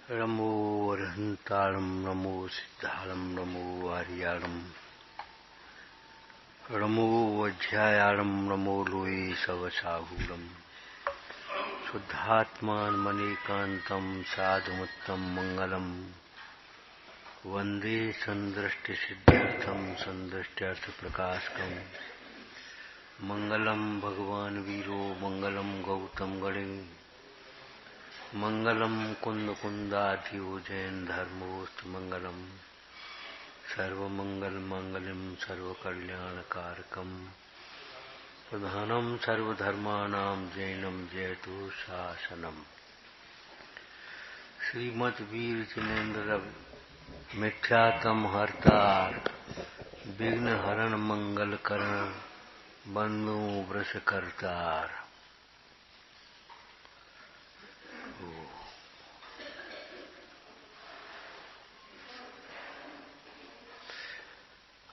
नमो अरहंताणं नमो सिद्धाणं नमो आर्याणं नमो अध्यायाणं नमो लोये सवसाहूरम् शुद्धात्मानमनेकान्तं साधुमुत्तम मंगलम् वन्दे सन्दृष्टिसिद्ध्यर्थं सन्दृष्ट्यर्थप्रकाशकम् मंगलम् भगवान् वीरो मंगलम् गौतम गणे मंगलम् कुन्दकुन्दाधियो जैन धर्मोऽस्तु मंगलम् सर्वमंगलमाङ्गल्यं सर्वकल्याणकारकम् प्रधानं सर्वधर्माणां जैनं जयतु शासनम्। श्रीमद्वीर जिनेन्द्र मिथ्यातम हरता विघ्न हरण मंगल करण बंधु वृष करतार।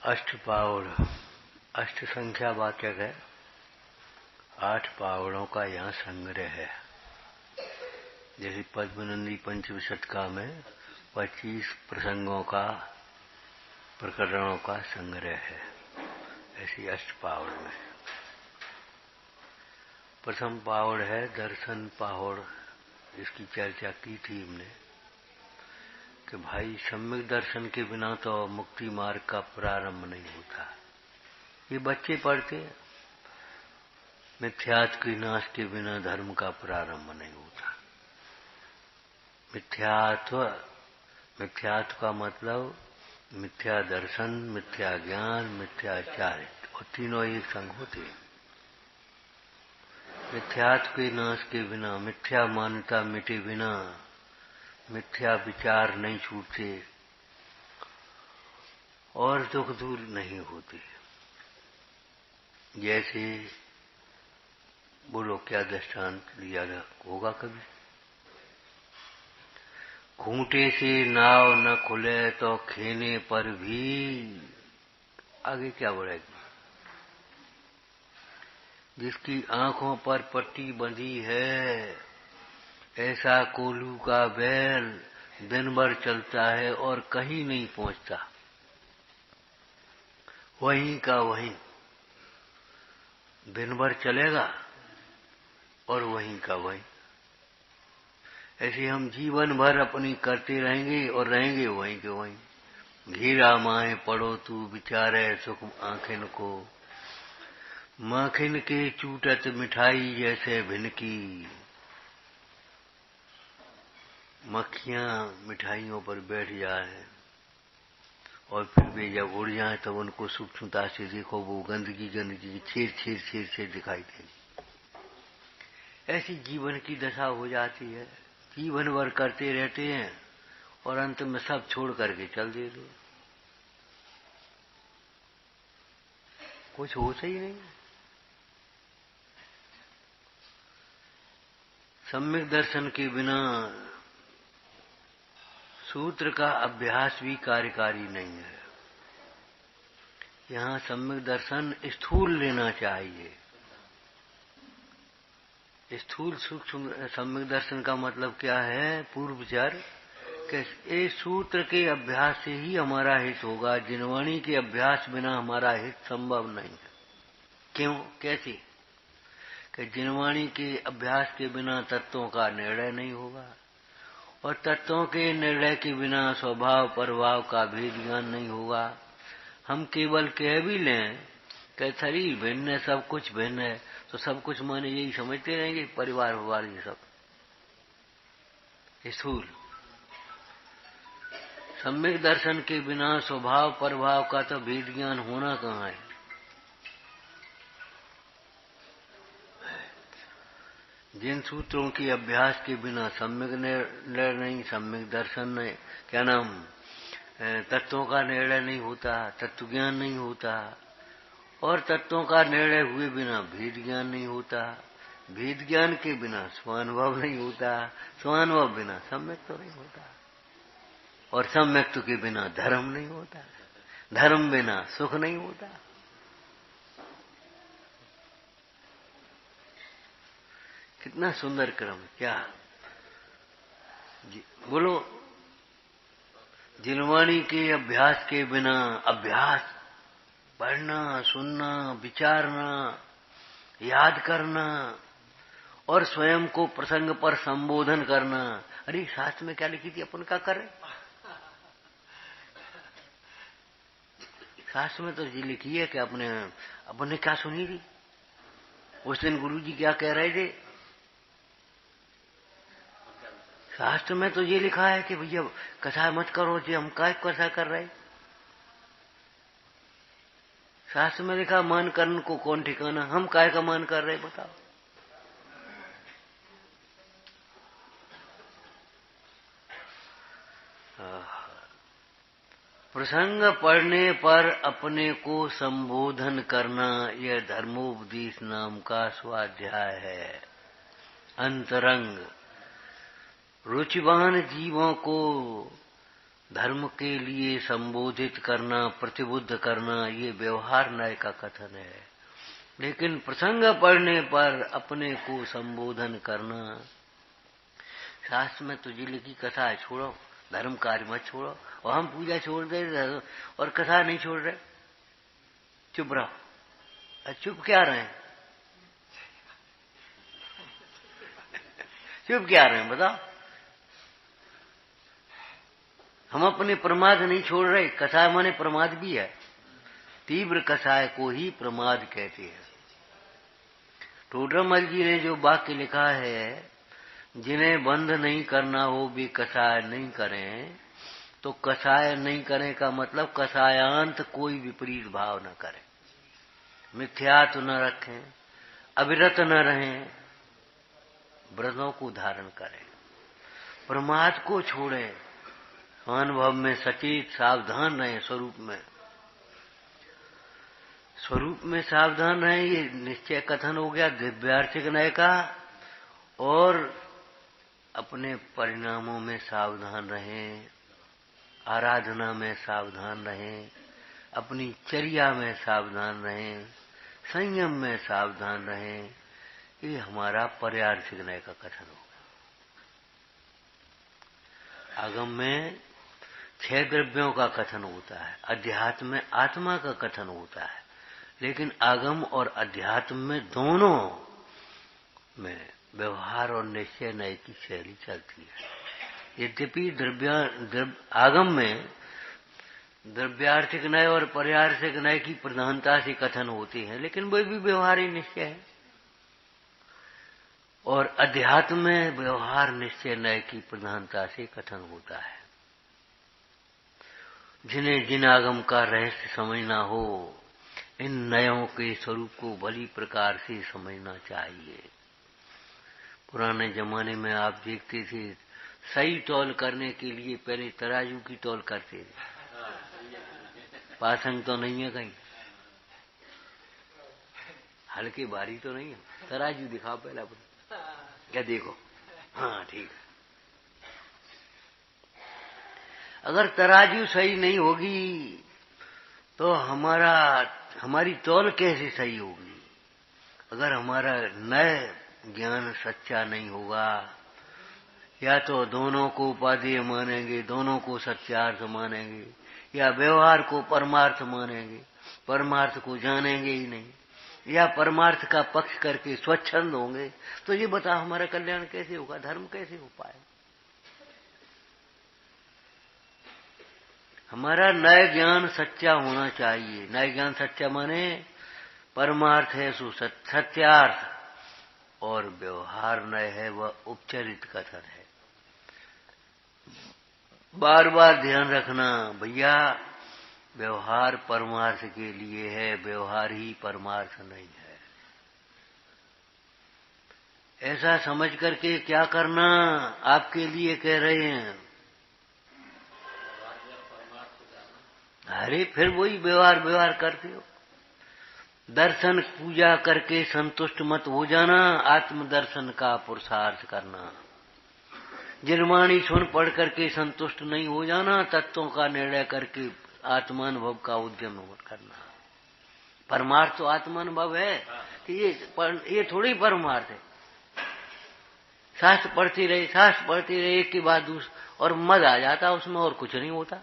अष्ट पावड़ अष्ट संख्या वाचक है। 8 पावड़ों का यहाँ संग्रह है। जैसे पद्मनंदी पंचविशतका में 25 प्रसंगों का प्रकरणों का संग्रह है, ऐसी अष्ट पावड़ में प्रथम पावड़ है दर्शन पावड़। इसकी चर्चा की थी हमने कि भाई सम्यक दर्शन के बिना तो मुक्ति मार्ग का प्रारंभ नहीं होता। ये बच्चे पढ़ते मिथ्यात्व के नाश के बिना धर्म का प्रारंभ नहीं होता। मिथ्यात्व का मतलब मिथ्या दर्शन, मिथ्या ज्ञान, मिथ्याचार्य, और तीनों एक संग होते हैं। मिथ्यात्व के नाश के बिना, मिथ्या मान्यता मिटे बिना मिथ्या विचार नहीं छूटते और दुख दूर नहीं होते। जैसे बोलो क्या दृष्टांत लिया होगा कभी? खूंटे से नाव न खुले तो खेने पर भी आगे क्या बढ़ेगी? जिसकी आंखों पर पट्टी बंधी है ऐसा कोल्हू का बैल दिन भर चलता है और कहीं नहीं पहुंचता, वहीं का वहीं दिन भर चलेगा और वहीं का वहीं। ऐसे हम जीवन भर अपनी करते रहेंगे और रहेंगे वहीं के वहीं। घेरा माए पड़ो तू बिचारे सुख आंखिन को, माखिन के चूटत मिठाई जैसे भिनकी। मक्खियां मिठाइयों पर बैठ जाए और फिर भी जब उड़ जाए तब उनको सूक्ष्मता से देखो, वो गंदगी गंदगी छेर छेर छेर छेर दिखाई देगी। ऐसी जीवन की दशा हो जाती है। जीवन भर करते रहते हैं और अंत में सब छोड़ करके चल देते, कुछ होता ही नहीं। सम्यक दर्शन के बिना सूत्र का अभ्यास भी कार्यकारी नहीं है। यहाँ सम्यक दर्शन स्थूल लेना चाहिए। स्थूल सूक्ष्म सम्यक दर्शन का मतलब क्या है? पूर्व विचार कि इस सूत्र के अभ्यास से ही हमारा हित होगा। जिनवाणी के अभ्यास बिना हमारा हित संभव नहीं है। क्यों? कैसे? कि जिनवाणी के अभ्यास के बिना तत्वों का निर्णय नहीं होगा और तत्वों के निर्णय के बिना स्वभाव प्रभाव का भेद ज्ञान नहीं होगा। हम केवल कह भी लें कि शरीर भिन्न है, सब कुछ भिन्न है, तो सब कुछ माने यही समझते रहेंगे, परिवार ववार ये सब स्थूल। सम्यक दर्शन के बिना स्वभाव प्रभाव का तो भेद ज्ञान होना कहाँ है? जिन सूत्रों के अभ्यास के बिना सम्यक निर्णय नहीं, सम्यक दर्शन नहीं, क्या नाम, तत्वों का निर्णय नहीं होता, तत्व ज्ञान नहीं होता और तत्वों का निर्णय हुए बिना भेद ज्ञान नहीं होता, भेद ज्ञान के बिना स्वानुभव नहीं होता, स्वानुभव बिना सम्यक तो नहीं होता और सम्यक के बिना धर्म नहीं होता, धर्म बिना सुख नहीं होता। कितना सुंदर क्रम! क्या बोलो, जिनवाणी के अभ्यास के बिना, अभ्यास पढ़ना, सुनना, विचारना, याद करना और स्वयं को प्रसंग पर संबोधन करना। अरे शास्त्र में क्या लिखी थी, अपन क्या करें? शास्त्र में तो ये लिखी है कि अपने क्या सुनी थी उस दिन गुरु जी क्या कह रहे थे। शास्त्र में तो ये लिखा है कि भैया कथा मत करो जी, हम काय कथा कर रहे। शास्त्र में लिखा मान कर्म को कौन ठिकाना, हम काय का मान कर रहे बताओ। प्रसंग पढ़ने पर अपने को संबोधन करना, यह धर्मोपदेश नाम का स्वाध्याय है। अंतरंग रुचिवान जीवों को धर्म के लिए संबोधित करना, प्रतिबुद्ध करना, ये व्यवहार न्याय का कथन है। लेकिन प्रसंग पढ़ने पर अपने को संबोधन करना, शास्त्र में तुझे लिखी कथा है, छोड़ो, धर्म कार्य मत छोड़ो। और हम पूजा छोड़ दे और कथा नहीं छोड़ रहे, चुप रहो। चुप क्या रहे, चुप क्या रहे बताओ। हम अपने प्रमाद नहीं छोड़ रहे। कथा माने प्रमाद भी है। तीव्र कसाय को ही प्रमाद कहते हैं। टोडरमल जी ने जो वाक्य लिखा है, जिन्हें बंद नहीं करना हो भी कसाय नहीं करें, तो कसाय नहीं करें का मतलब कसायांत कोई विपरीत भाव न करें, मिथ्यात्व न रखें, अविरत न रहें, व्रतों को धारण करें, प्रमाद को छोड़ें, अनुभव में सचेत सावधान रहें, स्वरूप में सावधान रहें। ये निश्चय कथन हो गया दिव्यार्थिक न्याय का। और अपने परिणामों में सावधान रहें, आराधना में सावधान रहें, अपनी चर्या में सावधान रहें, संयम में सावधान रहें। ये हमारा पर्यार्थिक न्याय का कथन होगा। आगम में 6 द्रव्यों का कथन होता है, अध्यात्म में आत्मा का कथन होता है। लेकिन आगम और अध्यात्म में दोनों में व्यवहार और निश्चय न्याय की शैली चलती है। यद्यपि आगम में द्रव्यार्थिक न्याय और पर्यार्थिक न्याय की प्रधानता से कथन होते हैं, लेकिन वे भी व्यवहारिक निश्चय है। और अध्यात्म में व्यवहार निश्चय न्याय की प्रधानता से कथन होता है। जिन्हें जिन आगम का रहस्य समझना हो, इन नयों के स्वरूप को भली प्रकार से समझना चाहिए। पुराने जमाने में आप देखते थे, सही तौल करने के लिए पहले तराजू की तौल करते थे। पासंग तो नहीं है कहीं, हल्के भारी तो नहीं है, तराजू दिखाओ पहले अपने, क्या देखो, हाँ ठीक है। अगर तराजू सही नहीं होगी तो हमारी तौल कैसे सही होगी? अगर हमारा नय ज्ञान सच्चा नहीं होगा, या तो दोनों को उपादेय मानेंगे, दोनों को सत्यार्थ मानेंगे, या व्यवहार को परमार्थ मानेंगे, परमार्थ को जानेंगे ही नहीं, या परमार्थ का पक्ष करके स्वच्छंद होंगे, तो ये बता हमारा कल्याण कैसे होगा, धर्म कैसे हो पाए? हमारा नय ज्ञान सच्चा होना चाहिए। नय ज्ञान सच्चा माने परमार्थ है सो सत्यार्थ, और व्यवहार नय है वह उपचरित कथन है। बार बार ध्यान रखना भैया, व्यवहार परमार्थ के लिए है, व्यवहार ही परमार्थ नहीं है। ऐसा समझ करके क्या करना आपके लिए कह रहे हैं। अरे फिर वही व्यवहार करते हो। दर्शन पूजा करके संतुष्ट मत हो जाना, आत्मदर्शन का पुरुषार्थ करना। जिनवाणी सुन पढ़ करके संतुष्ट नहीं हो जाना, तत्वों का निर्णय करके आत्मानुभव का उद्यम करना। परमार्थ तो आत्मानुभव है कि ये थोड़ी परमार्थ है। शास्त्र पढ़ते रहे एक के बाद दूसरा, और मद आ जाता उसमें और कुछ नहीं होता।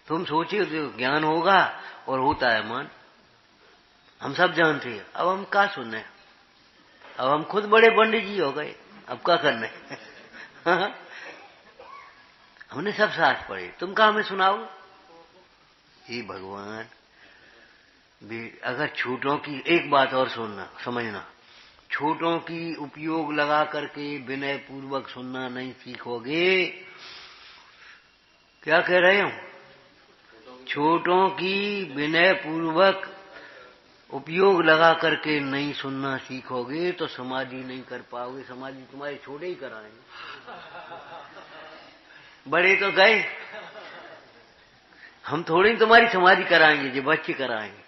तुम सोचिए ज्ञान होगा और होता है मन, हम सब जानते हैं। अब हम क्या सुनने, अब हम खुद बड़े पंडित जी हो गए, अब क्या करने हमने सब शास्त्र पढ़े, तुम कहाँ हमें सुनाओ। हे भगवान, अगर छूटों की एक बात और सुनना समझना, छूटों की उपयोग लगा करके विनय पूर्वक सुनना नहीं सीखोगे। क्या कह रहे हो? छूटों की विनय पूर्वक उपयोग लगा करके नहीं सुनना सीखोगे तो समाधि नहीं कर पाओगे। समाधि तुम्हारे छोटे ही कराएंगे, बड़े तो गए, हम थोड़ी तुम्हारी समाधि कराएंगे, जो बच्चे कराएंगे,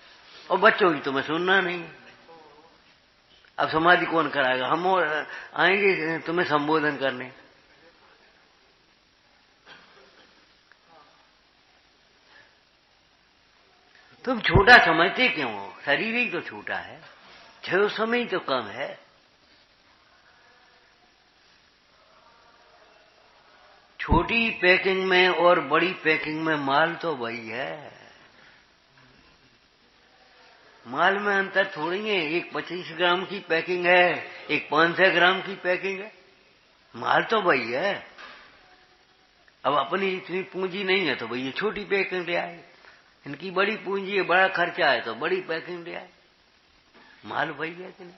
और बच्चों की तुम्हें सुनना नहीं। अब समाधि कौन कराएगा? हम आएंगे तुम्हें संबोधन करने। तुम छोटा समझते क्यों हो? शरीर ही तो छोटा है, छह समय तो कम है। छोटी पैकिंग में और बड़ी पैकिंग में माल तो वही है, माल में अंतर थोड़ी है। एक 25 ग्राम की पैकिंग है, एक 500 ग्राम की पैकिंग है, माल तो वही है। अब अपनी इतनी पूंजी नहीं है तो भैया छोटी पैकिंग ले आए, इनकी बड़ी पूंजी है, बड़ा खर्चा है तो बड़ी पैकिंग ले आए, माल वही है कि नहीं।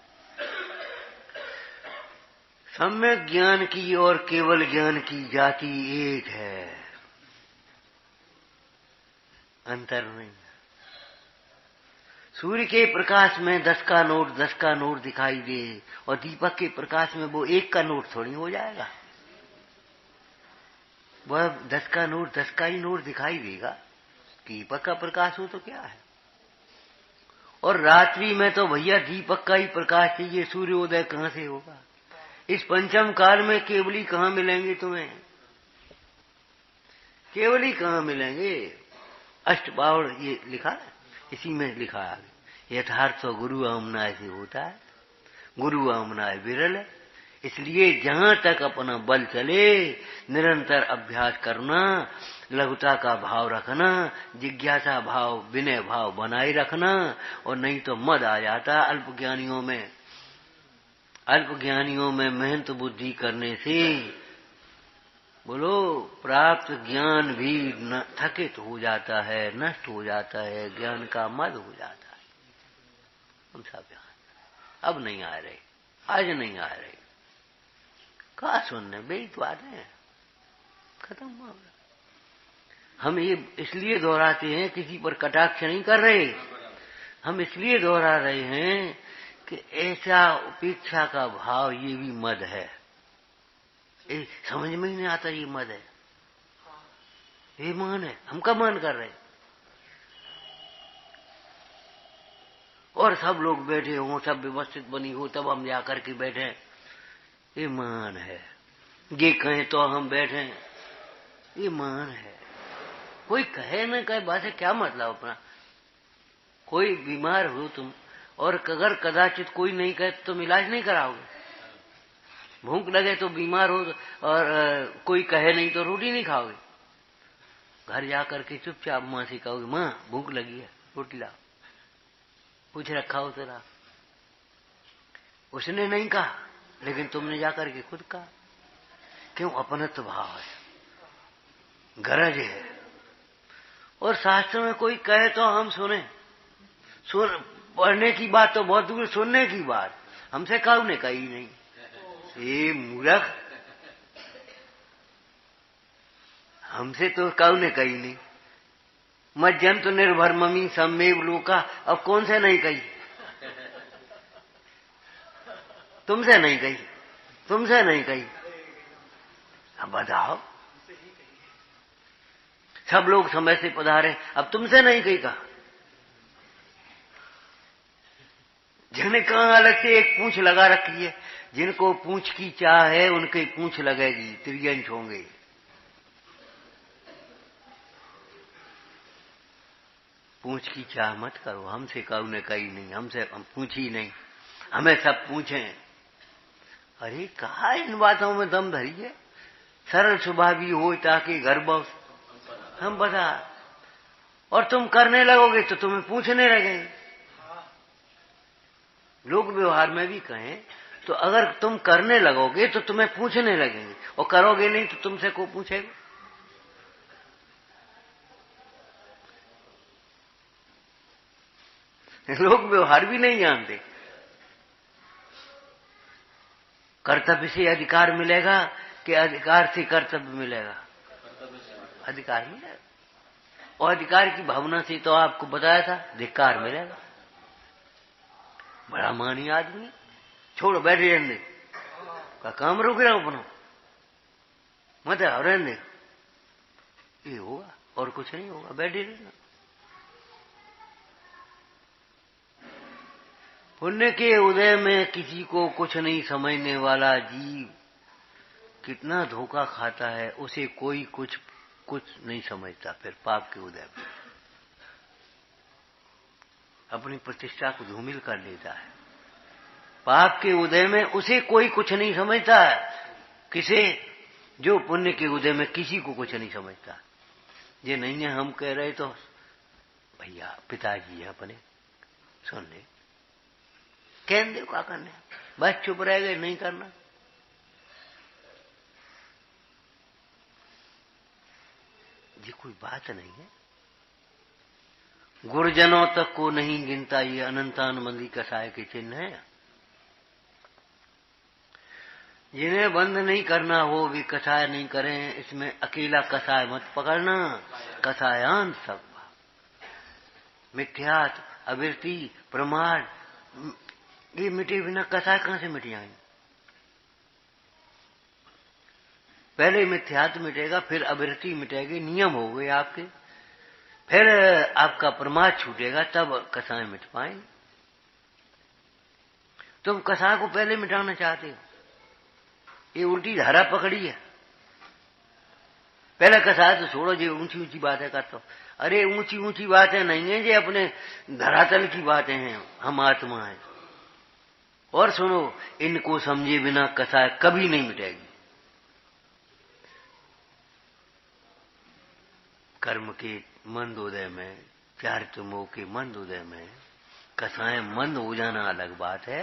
सम्यक ज्ञान की और केवल ज्ञान की जाति एक है, अंतर नहीं। सूर्य के प्रकाश में 10 का नोट दिखाई दे, और दीपक के प्रकाश में वो 1 का नोट थोड़ी हो जाएगा। वह 10 का नोट 10 का ही नोट दिखाई देगा, दीपक का प्रकाश हो तो क्या है। और रात्रि में तो भैया दीपक का ही प्रकाश चाहिए, सूर्योदय कहां से होगा। इस पंचम काल में केवली कहां मिलेंगे तुम्हें, केवली कहां मिलेंगे। अष्टबावड़ ये लिखा है, इसी में लिखा है, यथार्थ तो गुरु आमनाय से होता है, गुरु आमनाय विरल है। इसलिए जहां तक अपना बल चले निरंतर अभ्यास करना, लघुता का भाव रखना, जिज्ञासा भाव विनय भाव बनाए रखना, और नहीं तो मद आ जाता अल्पज्ञानियों में। अल्पज्ञानियों में मेहनत बुद्धि करने से बोलो प्राप्त ज्ञान भी थकित हो जाता है, नष्ट हो जाता है, ज्ञान का मद हो जाता है। हम सब यहाँ अब नहीं आ रहे, आज नहीं आ रहे, कहा सुनने बेईत बातें खत्म हो गया। हम ये इसलिए दोहराते हैं, किसी पर कटाक्ष नहीं कर रहे, हम इसलिए दोहरा रहे हैं कि ऐसा उपेक्षा का भाव ये भी मद है। समझ में ही नहीं आता ये मद है, ये मान है, हम कब मान कर रहे। और सब लोग बैठे हों, सब व्यवस्थित बनी हो, तब हम जाकर के बैठे, ये मान है। ये कहें तो हम बैठे, ये मान है। कोई कहे न कहे बात है, क्या मतलब अपना। कोई बीमार हो तुम, और अगर कदाचित कोई नहीं कहे तो तुम इलाज नहीं कराओगे। भूख लगे तो बीमार हो, और कोई कहे नहीं तो रोटी नहीं खाओगे। घर जाकर के चुपचाप माँ से कहोगे, माँ भूख लगी है, रोटी लाओ, कुछ रखा हो तेरा। उसने नहीं कहा, लेकिन तुमने जाकर के खुद कहा। क्यों? अपनत्व भाव है, गरज है। और शास्त्र में कोई कहे तो हम सुने, सुन पढ़ने की बात तो बहुत दूर, सुनने की बात हमसे काऊ ने कही नहीं। ये मूर्ख, हमसे तो काऊ ने कही नहीं। मज्जन तो निर्भर ममी सम्मेव लोका, अब कौन से नहीं कही, तुमसे नहीं कही, तुमसे नहीं कही, अब बताओ। सब लोग समय से पधारे, अब तुमसे नहीं कही कहा। जिन्हें कहा अलग से एक पूंछ लगा रखी है, जिनको पूंछ की चाह है उनकी पूंछ लगेगी, त्रियंश होंगे। पूंछ की चाह मत करो, हमसे काऊ ने कही नहीं, हमसे हम पूछी नहीं, हमें सब पूछें। अरे कहा इन बातों में दम धरी है। सरल स्वभावी हो ताकि घर बहुत हम बता, और तुम करने लगोगे तो तुम्हें पूछने लगेंगे। लोग व्यवहार में भी कहें तो अगर तुम करने लगोगे तो तुम्हें पूछने लगेंगे, और करोगे नहीं तो तुमसे को पूछेगा। लोग व्यवहार भी नहीं जानते। कर्तव्य से अधिकार मिलेगा कि अधिकार से कर्तव्य मिलेगा? अधिकार मिलेगा। और अधिकार की भावना से तो आपको बताया था धिक्कार मिलेगा। बड़ा मानी आदमी, छोड़ बैठे रहने का काम रुक रहा अपना, मत रहने ये होगा और कुछ नहीं होगा, बैठे रहना। पुण्य के उदय में किसी को कुछ नहीं समझने वाला जीव कितना धोखा खाता है, उसे कोई कुछ नहीं समझता। फिर पाप के उदय में अपनी प्रतिष्ठा को धूमिल कर लेता है। पाप के उदय में उसे कोई कुछ नहीं समझता है। किसे? जो पुण्य के उदय में किसी को कुछ नहीं समझता। ये नहीं है हम कह रहे तो भैया पिताजी है अपने, सुन ले, कह दे क्या करने, बस चुप रह गए, नहीं करना। ये कोई बात नहीं है। गुरुजनों तक को नहीं गिनता, ये अनंतानुबंधी कसाय के चिन्ह है। जिन्हें बंद नहीं करना हो भी कसाय नहीं करें। इसमें अकेला कसाय मत पकड़ना, कसायान सब। मिथ्यात्व, अविरति, प्रमाद, ये मिटे बिना कसाय कहां से मिट जाएंगे? पहले मिथ्यात्व मिटेगा, फिर अविरति मिटेगी, नियम हो गए आपके, फिर आपका प्रमाद छूटेगा, तब कसाय मिट पाएंगे। तुम कसाय को पहले मिटाना चाहते हो, ये उल्टी धारा पकड़ी है। पहले कसाय तो छोड़ो, जो ऊंची ऊंची बातें करते हो। अरे ऊंची ऊंची बातें नहीं है, ये अपने धरातल की बातें हैं। हम आत्मा है। और सुनो, इनको समझे बिना कसाय कभी नहीं मिटेगी। कर्म के मंद उदय में, चारित्र मोह के मंद उदय में कसाय मंद हो जाना अलग बात है,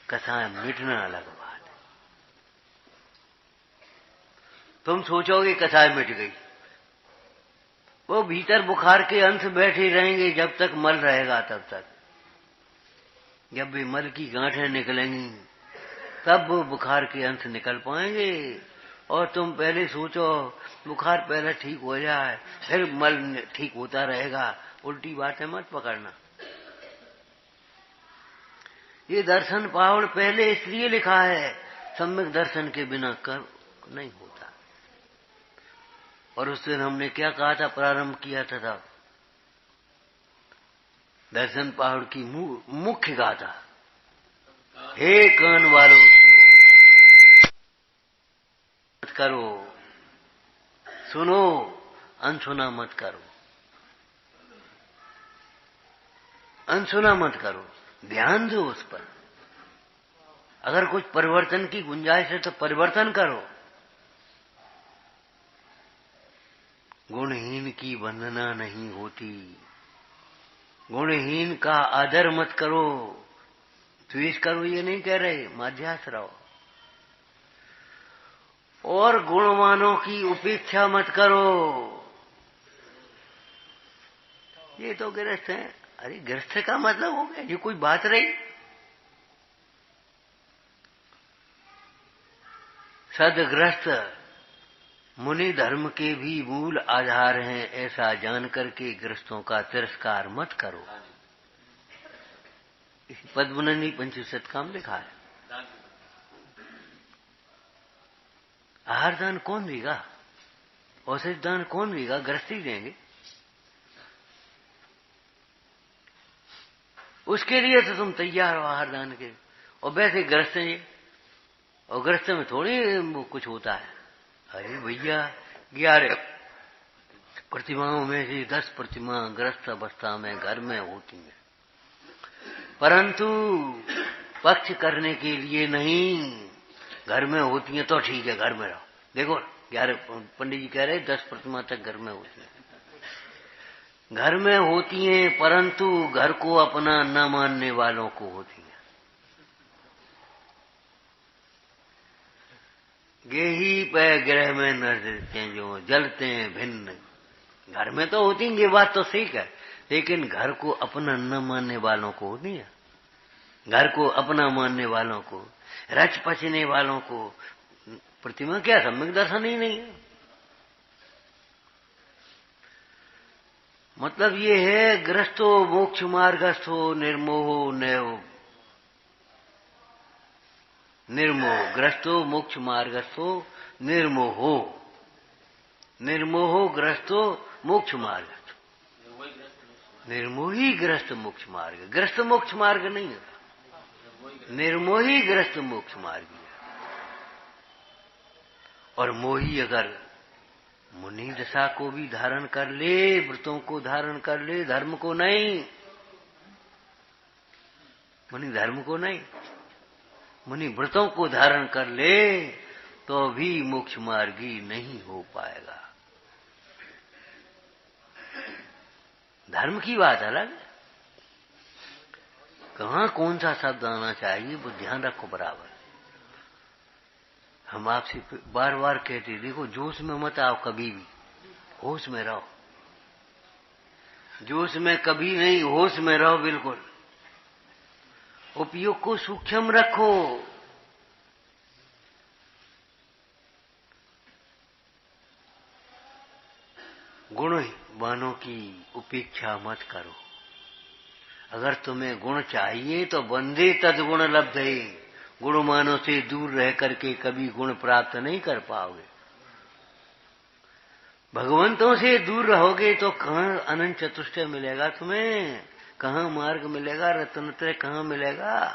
कसाय मिटना अलग बात है। तुम सोचोगे कसाय मिट गई, वो भीतर बुखार के अंश बैठे रहेंगे जब तक मल रहेगा, तब तक। जब भी मल की गांठें निकलेंगी तब वो बुखार के अंश निकल पाएंगे। और तुम पहले सोचो बुखार पहले ठीक हो जाए, फिर मल ठीक होता रहेगा। उल्टी बातें मत पकड़ना। ये दर्शन पावड़ पहले इसलिए लिखा है, सम्यक दर्शन के बिना कर्म नहीं होता। और उस दिन हमने क्या कहा था, प्रारंभ किया था दर्शन पहाड़ की मुख्य गाथा, हे कान वालों मत करो, सुनो, अनसुना मत करो, अनसुना मत करो, ध्यान दो उस पर। अगर कुछ परिवर्तन की गुंजाइश है तो परिवर्तन करो। गुणहीन की वंदना नहीं होती, गुणहीन का आदर मत करो, द्वेष करो ये नहीं कह रहे, मध्यास रहो। और गुणवानों की उपेक्षा मत करो। ये तो गृहस्थ है। अरे गृहस्थ का मतलब हो गया, ये कोई बात रही? सदगृहस्थ मुनि धर्म के भी मूल आधार हैं, ऐसा जानकर के गृहस्थों का तिरस्कार मत करो। पद्मनंदी पंचशतका में लिखा है। आहार दान कौन देगा? औषधि दान कौन देगा? गृहस्थी देंगे। उसके लिए तो तुम तैयार हो आहार दान के। और वैसे गृहस्थ हैं, और गृहस्थ में थोड़ी वो कुछ होता है। अरे भैया 11 प्रतिमाओं में से 10 प्रतिमा गृहस्थ अवस्था में घर में होती है, परंतु पक्ष करने के लिए नहीं, घर में होती हैं तो ठीक है, घर में रहो। देखो 11 पंडित जी कह रहे 10 प्रतिमा तक घर में होती हैं, घर में होती हैं, परंतु घर को अपना न मानने वालों को होती हैं। गेही पे ग्रह में नजरते जो जलते हैं भिन्न। घर में तो होती हैं, ये बात तो ठीक है, लेकिन घर को अपना न मानने वालों को होती है। घर को अपना मानने वालों को, रच पचने वालों को प्रतिमा क्या सम्यक दर्शन ही नहीं है। मतलब ये है ग्रस्तो मोक्ष मार्गस्थो निर्मोहो नैव निर्मोह। ग्रस्तो मोक्ष मार्गस्थो निर्मोहो, निर्मोहो ग्रस्तो मोक्ष मार्ग, निर्मोही ग्रस्त मोक्ष मार्ग। ग्रस्त मोक्ष मार्ग नहीं है, निर्मोही ग्रस्त मोक्ष मार्ग है। और मोही अगर मुनि दशा को भी धारण कर ले, व्रतों को धारण कर ले, धर्म को नहीं, मुनि धर्म को नहीं, मुनि व्रतों को धारण कर ले तो भी मोक्ष मार्गी नहीं हो पाएगा। धर्म की बात अलग, कहां कौन सा शब्द आना चाहिए वो ध्यान रखो बराबर। हम आपसे बार बार कहते, देखो जोश में मत आओ, कभी भी होश में रहो। जोश में कभी नहीं, होश में रहो बिल्कुल। उपयोग को सूक्ष्म रखो। गुणवानों की उपेक्षा मत करो। अगर तुम्हें गुण चाहिए तो बंदे तद्गुण लब्धे। गुणवानों से दूर रह करके कभी गुण प्राप्त नहीं कर पाओगे। भगवंतों से दूर रहोगे तो कहाँ अनंत चतुष्टय मिलेगा तुम्हें, कहाँ मार्ग मिलेगा, रत्नत्रय कहाँ मिलेगा।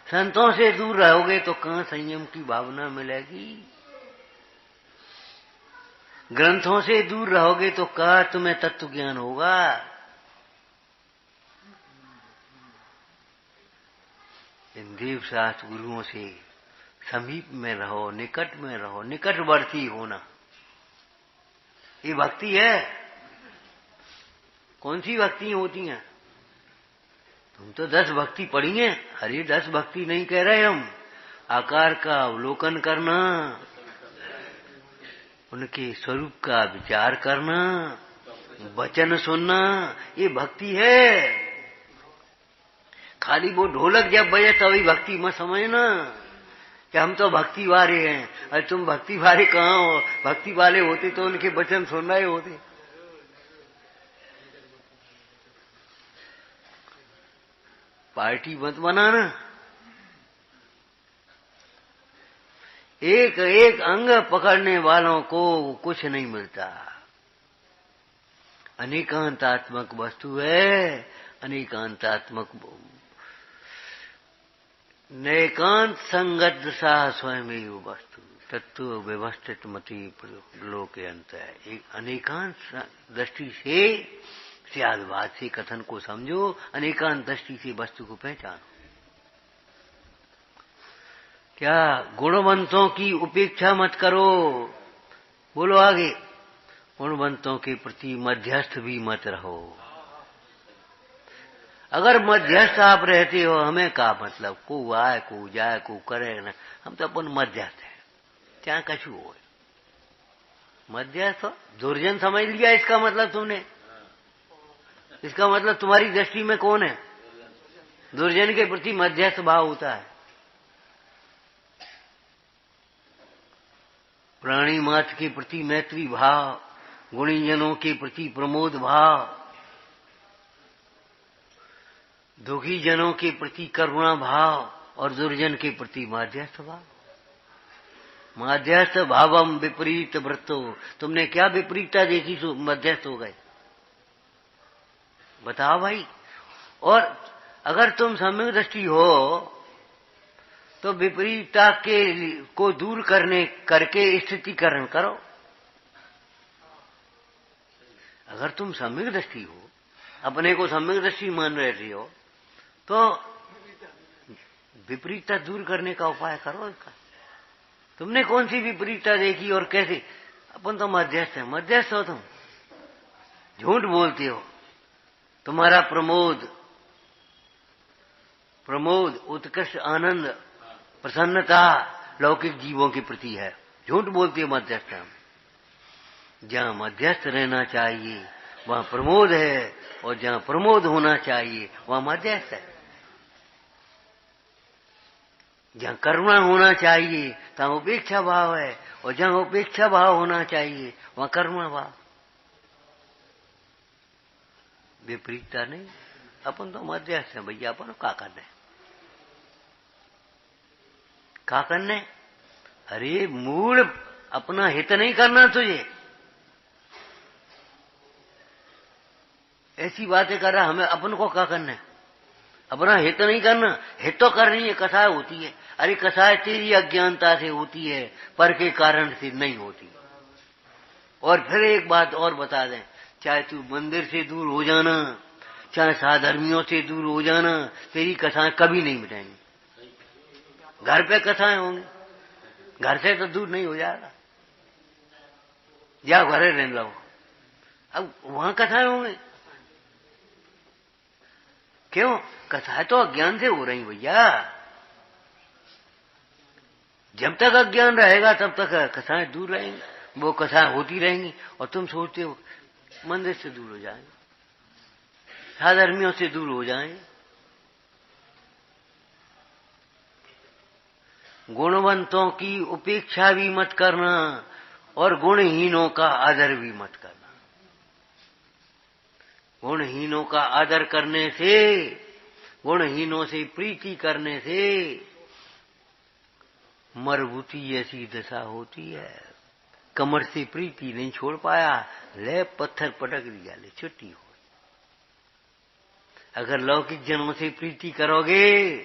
संतों से दूर रहोगे तो कहाँ संयम की भावना मिलेगी। ग्रंथों से दूर रहोगे तो कहाँ तुम्हें तत्व ज्ञान होगा। इन देव शास्त्र गुरुओं से समीप में रहो, निकट में रहो, निकटवर्ती होना, ये भक्ति है। कौन सी भक्ति होती हैं? तुम तो 10 भक्ति पढ़ी हैं। अरे 10 भक्ति नहीं कह रहे हम, आकार का अवलोकन करना, उनके स्वरूप का विचार करना, वचन सुनना, ये भक्ति है। खाली वो ढोलक जब बजे तभी भक्ति मत समझना कि हम तो भक्ति वाले हैं। अरे तुम भक्ति वाले कहाँ हो? भक्ति वाले होते तो उनके वचन सुन रहे होते। पार्टी मत बनाना। एक एक अंग पकड़ने वालों को कुछ नहीं मिलता। अनेकांतात्मक वस्तु है, अनेकांतात्मक नैकांत संगत सा स्वयं वस्तु तत्व व्यवस्थित मति लोक अंत है। एक अनेकांत दृष्टि से सियादवाद से कथन को समझो, अनेकांत दृष्टि से वस्तु को पहचानो। क्या गुणवंतों की उपेक्षा मत करो। बोलो आगे। गुणवंतों के प्रति मध्यस्थ भी मत रहो। अगर मध्यस्थ आप रहते हो, हमें का मतलब, को आए को जाए को करे ना, हम तो अपन मध्यस्थ है, क्या कछु हो मध्यस्थ हो। दुर्जन समझ लिया इसका मतलब तुमने। इसका मतलब तुम्हारी दृष्टि में कौन है? दुर्जन के प्रति मध्यस्थ भाव होता है। प्राणी मात्र के प्रति मैत्री भाव, गुणीजनों के प्रति प्रमोद भाव, दुखी जनों के प्रति करुणा भाव और दुर्जन के प्रति माध्यस्थ भाव। माध्यस्थ भावम विपरीत वृत्तो। तुमने क्या विपरीतता देखी तो मध्यस्थ हो गए? बताओ भाई। और अगर तुम सम्यक दृष्टि हो तो विपरीतता के को दूर करके स्थितिकरण करो। अगर तुम सम्यक दृष्टि हो, अपने को सम्यक दृष्टि मान रहे हो, तो विपरीतता दूर करने का उपाय करो इसका। तुमने कौन सी विपरीतता देखी और कैसे? अपन तो मध्यस्थ है। मध्यस्थ हो तुम, झूठ बोलते हो। तुम्हारा प्रमोद उत्कृष्ट आनंद प्रसन्नता लौकिक जीवों के प्रति है। झूठ बोलती है मध्यस्थ हम। जहां मध्यस्थ रहना चाहिए वहां प्रमोद है, और जहां प्रमोद होना चाहिए वहां मध्यस्थ है। जहां करुणा होना चाहिए तहां उपेक्षा भाव है, और जहां उपेक्षा भाव होना चाहिए वहां करुणा भाव। विपरीतता नहीं। अपन तो मध्यस्थ है भैया। अपन का करने? अरे मूल अपना हित नहीं करना तुझे। ऐसी बातें कर रहा, हमें अपन को क्या करना है? अपना हित नहीं करना। हित तो कर रही है, कसाय होती है। अरे कसाय तेरी अज्ञानता से होती है, पर के कारण से नहीं होती। और फिर एक बात और बता दें, चाहे तू मंदिर से दूर हो जाना, चाहे साधर्मियों से दूर हो जाना, तेरी कथाएं कभी नहीं मिटेंगी। घर पे कथाएं होंगी, घर से तो दूर नहीं हो जाएगा। या घरे रहने लो, अब वहां कथाएं होंगी। क्यों? कथाएं तो अज्ञान से हो रही भैया। जब तक अज्ञान रहेगा तब तक कथाएं दूर रहेंगी, वो कथाएं होती रहेंगी। और तुम सोचते हो मंदिर से दूर हो जाएंगे, साधर्मियों से दूर हो जाएंगे। गुणवंतों की उपेक्षा भी मत करना, और गुणहीनों का आदर भी मत करना। गुणहीनों का आदर करने से, गुणहीनों से प्रीति करने से मरभूति ऐसी दशा होती है। कमर से प्रीति नहीं छोड़ पाया, ले पत्थर पटक दिया, ले छुट्टी हो। अगर लौकिक जन्म से प्रीति करोगे,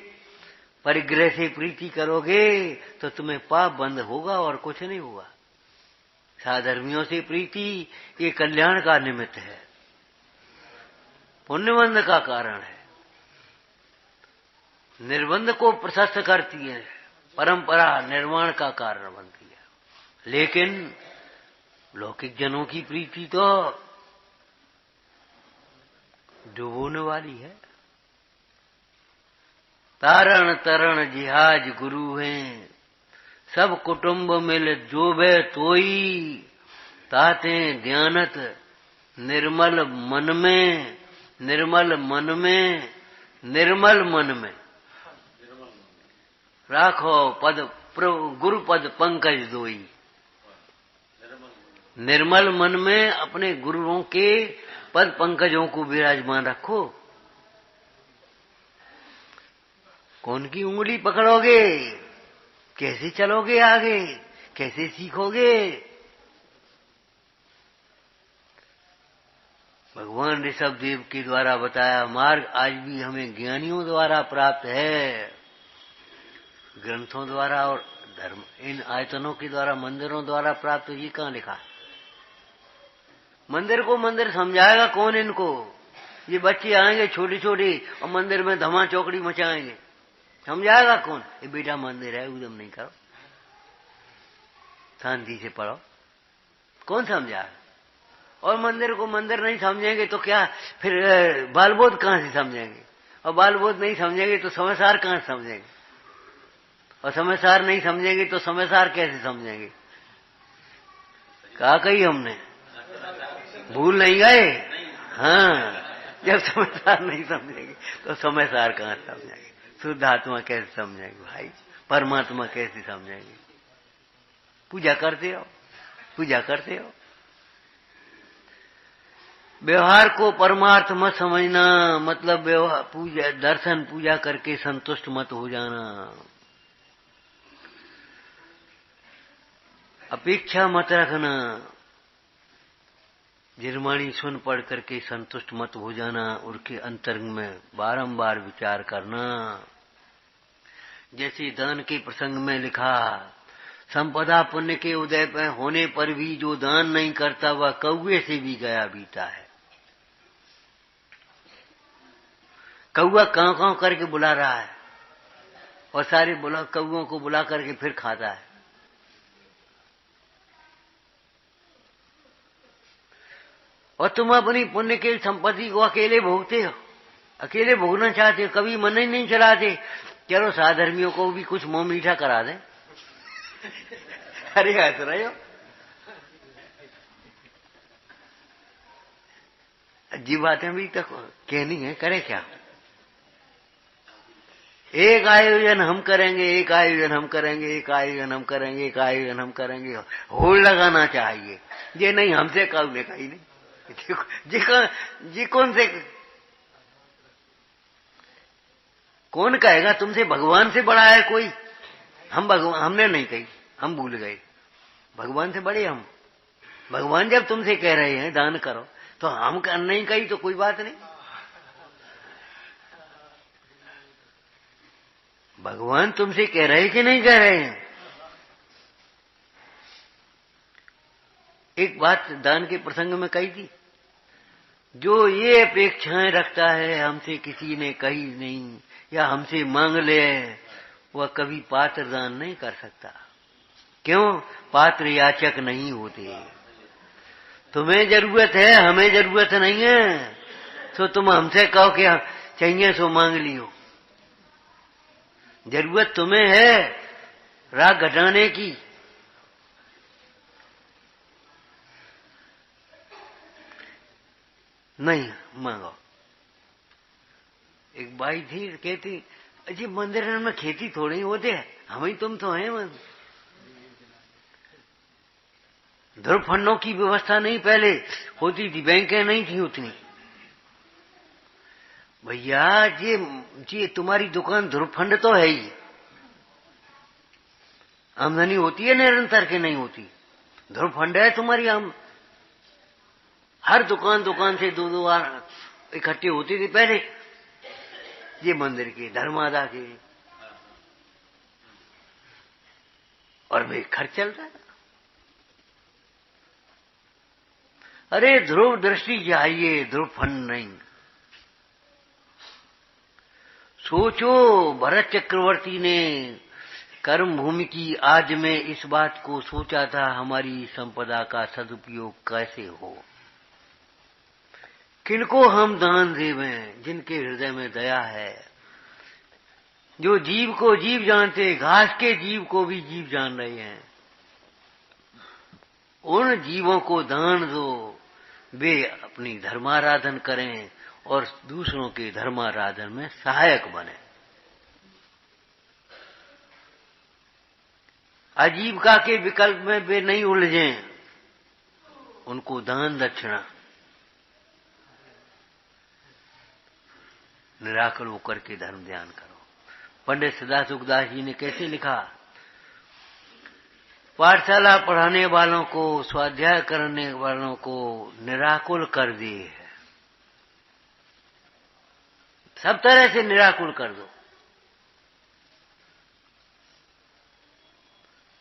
परिग्रह से प्रीति करोगे, तो तुम्हें पाप बंद होगा और कुछ नहीं होगा। साधर्मियों से प्रीति ये कल्याण का निमित्त है, पुण्यबंध का कारण है, निर्बंध को प्रशस्त करती है, परंपरा निर्माण का कारण बनती है। लेकिन लौकिक जनों की प्रीति तो डुबोने वाली है। तारण तरण जिहाज गुरु हैं, सब कुटुंब मिल जोबे तोई, ताते ध्यानत निर्मल मन में, निर्मल मन में, निर्मल मन में राखो पद गुरु पद पंकज दोई। निर्मल मन में अपने गुरुओं के पद पंकजों को विराजमान रखो। कौन की उंगली पकड़ोगे? कैसे चलोगे आगे? कैसे सीखोगे? भगवान ऋषभ देव के द्वारा बताया मार्ग आज भी हमें ज्ञानियों द्वारा प्राप्त है, ग्रंथों द्वारा और धर्म इन आयतनों के द्वारा, मंदिरों द्वारा प्राप्त। ये कहाँ लिखा? मंदिर को मंदिर समझाएगा कौन इनको? ये बच्चे आएंगे छोटे छोटे और मंदिर में धमा चौकड़ी मचाएंगे, समझाएगा कौन? ये बेटा मंदिर है, उदम नहीं करो, शांति से पढ़ो। कौन समझाएगा? और मंदिर को मंदिर नहीं समझेंगे तो क्या फिर बालबोध कहां से समझेंगे? और बालबोध नहीं समझेंगे तो समयसार कहां से समझेंगे? और समयसार नहीं समझेंगे तो समयसार कैसे समझेंगे? कहा कही हमने? भूल नहीं गए? हाँ, जब समयसार नहीं समझेंगे तो समयसार कहां समझेंगे? शुद्ध आत्मा कैसे समझेंगे भाई? परमात्मा कैसे समझेंगे? पूजा करते हो, पूजा करते हो। व्यवहार को परमार्थ मत समझना, मतलब व्यवहार पूजा दर्शन पूजा करके संतुष्ट मत हो जाना, अपेक्षा मत रखना, जिरमानी सुन पढ़ करके संतुष्ट मत हो जाना, उनके अंतरंग में बारंबार विचार करना। जैसे दान के प्रसंग में लिखा, संपदा पुण्य के उदय पर होने पर भी जो दान नहीं करता वह कौवे से भी गया बीता है। कौवा कांव कांव करके बुला रहा है और सारे कौवों को बुला करके फिर खाता है। और तुम अपनी पुण्य की संपत्ति को अकेले भोगते हो, अकेले भोगना चाहते हो, कभी मन ही नहीं चलाते चलो साधर्मियों को भी कुछ मुंह मीठा करा दे। अरे हंस रहे हो, जी बातें भी तक कहनी है, करे क्या। एक आयोजन हम करेंगे, एक आयोजन हम करेंगे, एक आयोजन हम करेंगे, एक आयोजन हम करेंगे, होड़ लगाना चाहिए। ये नहीं हमसे कब ने कही नहीं, जी कौन से कौन कहेगा तुमसे भगवान से बड़ा है कोई। हम भगवान हमने नहीं कही, हम भूल गए भगवान से बड़े हम। भगवान जब तुमसे कह रहे हैं दान करो तो हम नहीं कही तो कोई बात नहीं। भगवान तुमसे कह रहे कि नहीं कह रहे हैं। एक बात दान के प्रसंग में कही थी, जो ये अपेक्षाएं रखता है हमसे किसी ने कही नहीं या हमसे मांग ले, वह कभी पात्र दान नहीं कर सकता। क्यों? पात्र याचक नहीं होते। तुम्हें जरूरत है, हमें जरूरत नहीं है, तो तुम हमसे कहो कि चाहिए सो मांग लियो। जरूरत तुम्हें है राग घटाने की, नहीं मांगो। एक बाई थी कहती, अजी मंदिर में खेती थोड़ी होते है, हम ही तुम तो हैं। ध्रुव फंडों की व्यवस्था नहीं पहले होती थी, बैंकें नहीं थी उतनी। भैया जी तुम्हारी दुकान ध्रुव फंड तो है ही, आमदनी होती है निरंतर के नहीं होती। ध्रुव फंड है तुम्हारी। हम हर दुकान से दो बार इकट्ठे होती थी पहले, ये मंदिर के धर्मादा के, और वे खर्च चलता था। अरे ध्रुव दृष्टि चाहिए, ध्रुव फंड नहीं। सोचो, भरत चक्रवर्ती ने कर्म भूमि की आज में इस बात को सोचा था, हमारी संपदा का सदुपयोग कैसे हो, किनको हम दान देवें। जिनके हृदय में दया है, जो जीव को जीव जानते, घास के जीव को भी जीव जान रहे हैं, उन जीवों को दान दो, वे अपनी धर्माराधन करें और दूसरों के धर्माराधन में सहायक बने। आजीविका के विकल्प में वे नहीं उलझें, उनको दान दक्षिणा निराकुल होकर के धर्म ध्यान करो। पंडित सदा सुखदास जी ने कैसे लिखा, पाठशाला पढ़ाने वालों को, स्वाध्याय करने वालों को निराकुल कर दिए है, सब तरह से निराकुल कर दो।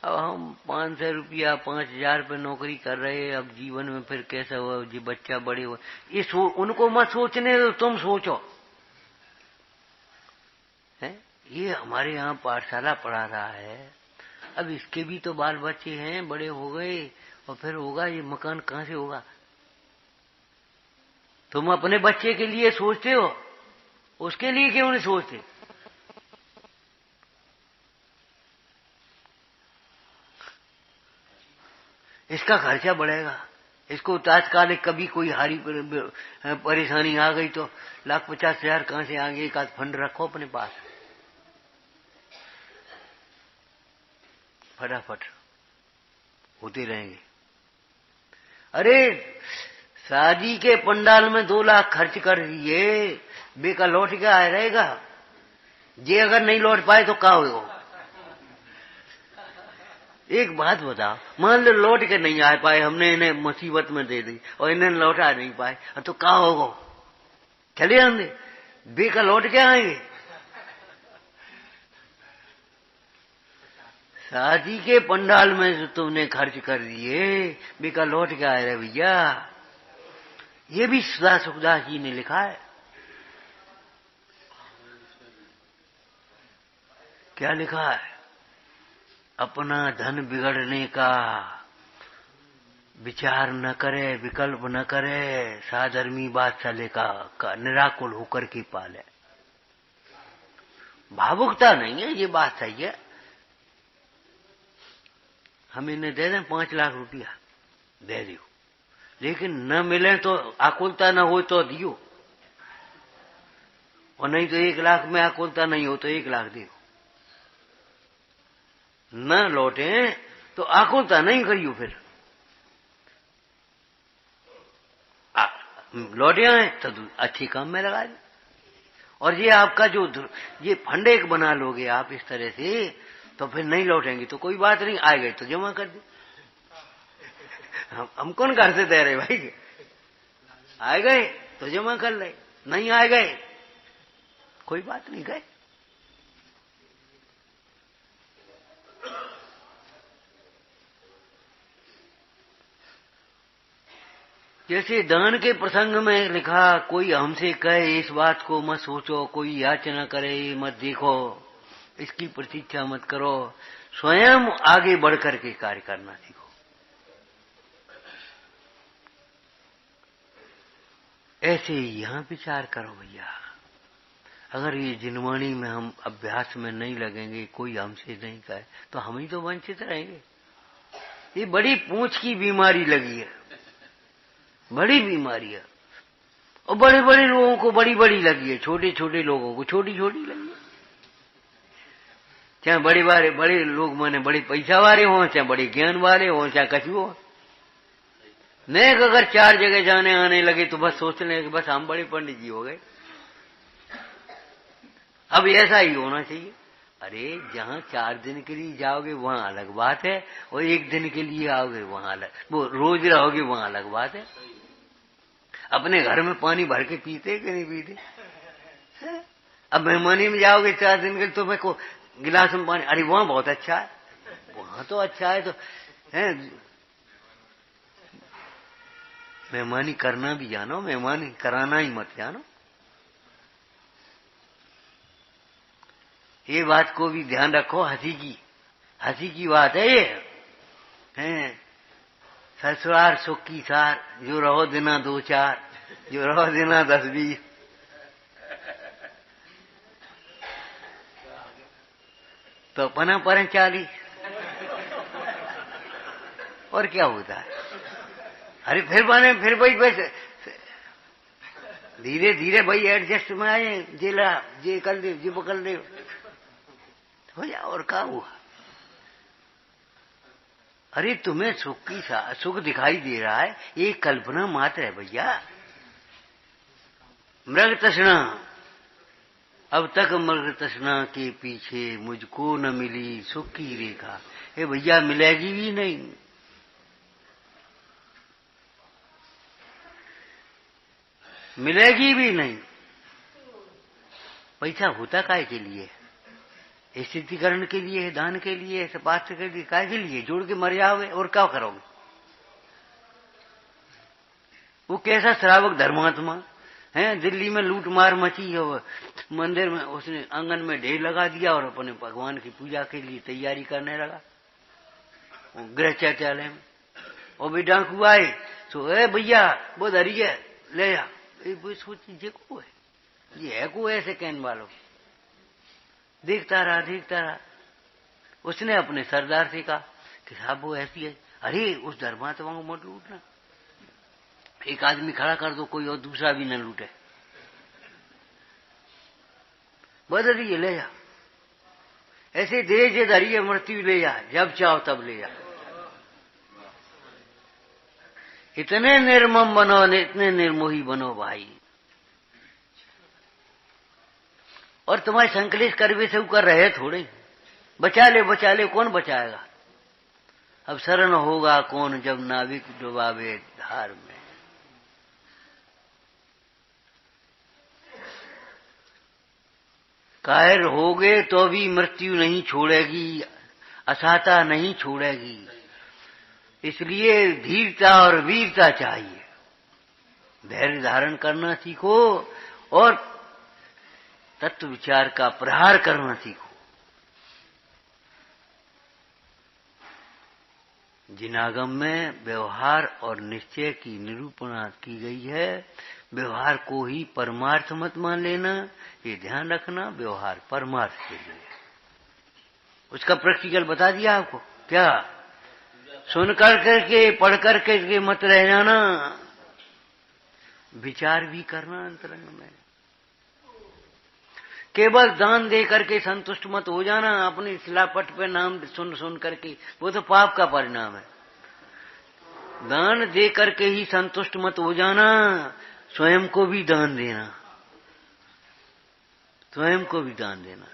अब हम 500 रुपया 5000 पे नौकरी कर रहे हैं, अब जीवन में फिर कैसा हुआ जी, बच्चा बड़े हो, ये उनको मत सोचने दो, तुम सोचो। है ये हमारे यहाँ पाठशाला पढ़ा रहा है, अब इसके भी तो बाल बच्चे हैं, बड़े हो गए, और फिर होगा ये मकान कहाँ से होगा। तुम अपने बच्चे के लिए सोचते हो, उसके लिए क्यों नहीं सोचते। इसका खर्चा बढ़ेगा, इसको तात्कालिक कभी कोई हारी परेशानी आ गई तो 1,50,000 कहां से आगे, एक आध फंड रखो अपने पास, फटाफट होते रहेंगे। अरे शादी के पंडाल में 2 लाख खर्च कर दिए, बेका लौट के आया रहेगा। ये अगर नहीं लौट पाए तो क्या होगा। एक बात बताओ, मान लो लौट के नहीं आ पाए, हमने इन्हें मुसीबत में दे दी और इन्हें लौटा नहीं पाए, तो क्या होगा। चले आएंगे, बेका लौट के आएंगे। शादी के पंडाल में जो तुमने खर्च कर दिए, बेका लौट के आए रहे भैया। ये भी सदा सुखदास जी ने लिखा है। क्या लिखा है, अपना धन बिगड़ने का विचार न करे, विकल्प न करे, साधर्मी बादशाह का निराकुल होकर के पाले। भावुकता नहीं है, ये बात सही है। हम इन्हें दे दें 5 लाख रुपया, दे दियो, लेकिन न मिले तो आकुलता न हो तो दियो, और नहीं तो 1 लाख में आकुलता नहीं हो तो 1 लाख दियो। न लौटे तो आकुलता नहीं करियो, फिर लौटे आए तो अच्छी काम में लगा दे। और ये आपका जो ये फंड एक बना लोगे आप इस तरह से, तो फिर नहीं लौटेंगे तो कोई बात नहीं, आए गए तो जमा कर दे। हम कौन घर से दे रहे भाई, आए गए तो जमा कर ले, नहीं आए गए कोई बात नहीं, गए। जैसे दान के प्रसंग में लिखा, कोई हमसे कहे इस बात को मत सोचो, कोई याचना करे मत देखो, इसकी प्रतीक्षा मत करो, स्वयं आगे बढ़कर के कार्य करना सीखो। ऐसे यहां विचार करो भैया, अगर ये जिनवाणी में हम अभ्यास में नहीं लगेंगे, कोई हमसे नहीं कहे, तो हम ही तो वंचित रहेंगे। ये बड़ी पूंछ की बीमारी लगी है, बड़ी बीमारी है। और बड़े बड़े लोगों को बड़ी बड़ी लगी है, छोटे छोटे लोगों को छोटी छोटी लगी है। चाहे बड़े लोग माने बड़े पैसा वाले हों, चाहे बड़े ज्ञान वाले हों, चाहे कछु हो, नेक अगर 4 जगह जाने आने लगे तो बस सोचने कि बस हम बड़े पंडित जी हो गए। अब ऐसा ही होना चाहिए। अरे जहां 4 दिन के लिए जाओगे वहां अलग बात है, और 1 दिन के लिए आओगे वहां अलग, वो रोज रहोगे वहां अलग बात है। अपने घर में पानी भर के पीते कि नहीं पीते? अब मेहमानी में जाओगे 4 दिन के लिए, तो मैं को गिलास में पानी, अरे वहां बहुत अच्छा है, वहां तो अच्छा है, तो है मेहमानी करना भी जानो, मेहमानी कराना ही मत जानो। ये बात को भी ध्यान रखो। हंसी की बात है ये, हैं ससुराल सुख की सार, जो रहो दिना 2-4, जो रहो दिना 10-20। तो पना पर 40, और क्या होता है? अरे फिर बने, फिर भाई बस धीरे धीरे भाई एडजस्ट में आए, जे कर दे, जे पकड़ दे हो जा, और क्या हुआ? अरे तुम्हें सुख दिखाई दे रहा है, ये कल्पना मात्र है भैया। मृग तृष्णा, अब तक मृग तृष्णा के पीछे मुझको न मिली सुख की रेखा। ये भैया मिलेगी भी नहीं, मिलेगी भी नहीं। पैसा होता काय के लिए? स्थितिकरण के लिए, दान के लिए, पात्र के लिए, काय के लिए? जोड़ के मर जाओगे और क्या करोगे? वो कैसा श्रावक धर्मात्मा है, दिल्ली में लूट मार मची है, मंदिर में उसने आंगन में ढेर लगा दिया और अपने भगवान की पूजा के लिए तैयारी करने लगा गृह चैत्यालय में। और भी डाकू आए तो भैया वो धरी है, ले जा। वो सोची ये को है, ये है को ऐसे कहने वालों। देखता रहा। उसने अपने सरदार से कहा कि साहब वो ऐसी है। अरे उस धर्मात्मा को मत लूटना, एक आदमी खड़ा कर दो, कोई और दूसरा भी न लूटे। बदलिए, ले जा, ऐसे धीरे से धरिए, मृत्यु ले जा, जब चाहो तब ले जा। इतने निर्मम बनो, इतने निर्मोही बनो भाई। और तुम्हारे संकलित करवे से ऊपर रहे थोड़े, बचा ले, कौन बचाएगा? अब शरण होगा कौन जब नाविक डुबावे धार में। कायर होगे तो भी मृत्यु नहीं छोड़ेगी, असाता नहीं छोड़ेगी। इसलिए धीरता और वीरता चाहिए, धैर्य धारण करना सीखो और तत्व विचार का प्रहार करना सीखो। जिनागम में व्यवहार और निश्चय की निरूपणा की गई है। व्यवहार को ही परमार्थ मत मान लेना, ये ध्यान रखना। व्यवहार परमार्थ के लिए, उसका प्रैक्टिकल बता दिया आपको। क्या सुन करके पढ़ करके मत रह जाना, विचार भी करना अंतरंग में। केवल दान दे करके संतुष्ट मत हो जाना, अपनी शिलापट पे नाम सुन करके, वो तो पाप का परिणाम है। दान दे करके ही संतुष्ट मत हो जाना, स्वयं को भी दान देना, स्वयं को भी दान देना।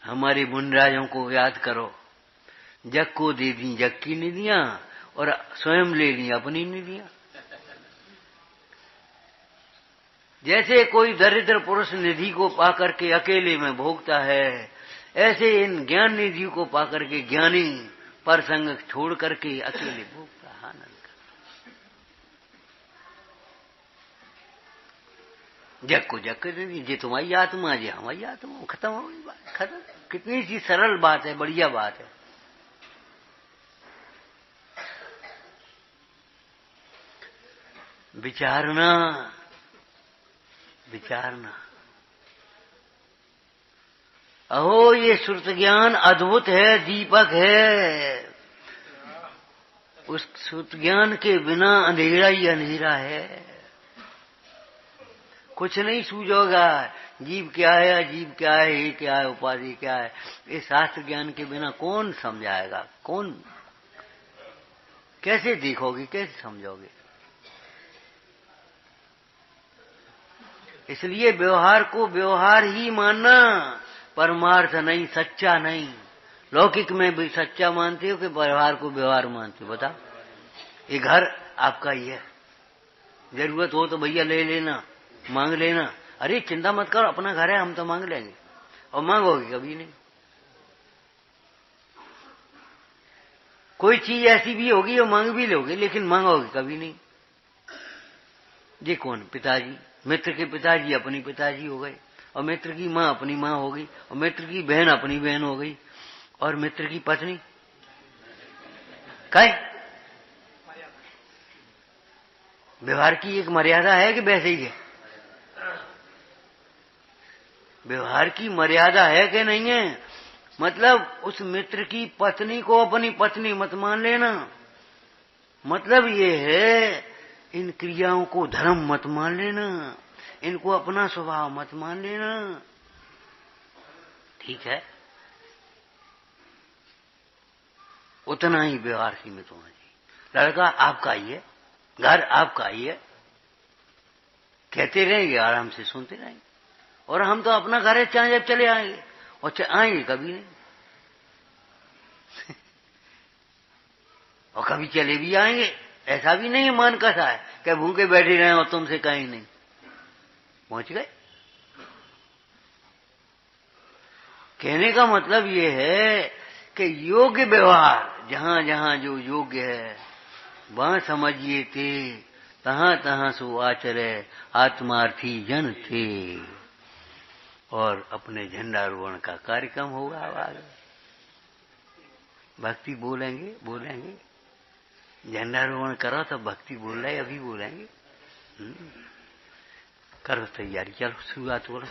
हमारे मुनिराजों को याद करो, जग को दे दी जग की निधियां और स्वयं ले ली अपनी निधियां। जैसे कोई दरिद्र पुरुष निधि को पाकर के अकेले में भोगता है, ऐसे इन ज्ञान निधियों को पाकर के ज्ञानी पर संग छोड़ करके अकेले भोगता है आनंद का। जग को जग कर दीजिए, ये तुम्हारी आत्मा, ये हमारी आत्मा, खत्म हो गई बात, खत्म। कितनी सी सरल बात है, बढ़िया बात है। विचारना, विचारना। अहो ये श्रुत ज्ञान अद्भुत है, दीपक है। उस श्रुत ज्ञान के बिना अंधेरा ही अंधेरा है, कुछ नहीं सूझोगा। जीव क्या है, अजीब क्या है, ये क्या है, उपाधि क्या है, ये शास्त्र ज्ञान के बिना कौन समझाएगा? कौन कैसे देखोगे, कैसे समझोगे? इसलिए व्यवहार को व्यवहार ही मानना, परमार्थ नहीं, सच्चा नहीं। लौकिक में भी सच्चा मानते हो कि व्यवहार को व्यवहार मानते हो? बताओ। ये घर आपका ही है, जरूरत हो तो भैया ले लेना, मांग लेना। अरे चिंता मत करो, अपना घर है, हम तो मांग लेंगे। और मांगोगे कभी नहीं। कोई चीज ऐसी भी होगी और मांग भी लोगे, लेकिन मांगोगे कभी नहीं। ये कौन? पिताजी, मित्र के पिताजी अपनी पिताजी हो गए, और मित्र की माँ अपनी माँ हो गई, और मित्र की बहन अपनी बहन हो गई, और मित्र की पत्नी काय? व्यवहार की एक मर्यादा है कि वैसे ही है? व्यवहार की मर्यादा है कि नहीं है? मतलब उस मित्र की पत्नी को अपनी पत्नी मत मान लेना। मतलब ये है, इन क्रियाओं को धर्म मत मान लेना, इनको अपना स्वभाव मत मान लेना। ठीक है, उतना ही व्यवहार सीमित होना चाहिए। लड़का आपका ही है, घर आपका ही है, कहते रहेंगे, आराम से सुनते रहेंगे। और हम तो अपना घर है, चाहे जब चले आएंगे, और आएंगे कभी नहीं, और कभी चले भी आएंगे। ऐसा भी नहीं है मान कसा है कि भूखे बैठे रहे और तुमसे कहीं नहीं। पहुंच गए। कहने का मतलब ये है कि योग्य व्यवहार, जहां जहां जो योग्य है वहां समझिए थे, तहां तहां सो आचरे आत्मार्थी जन थे। और अपने झंडारोहण का कार्यक्रम होगा। आगे भक्ति बोलेंगे, बोलेंगे, झंडारोहण करो तो भक्ति बोल रहे, अभी बोलेंगे। करो तैयारी, चलो शुरुआत करो।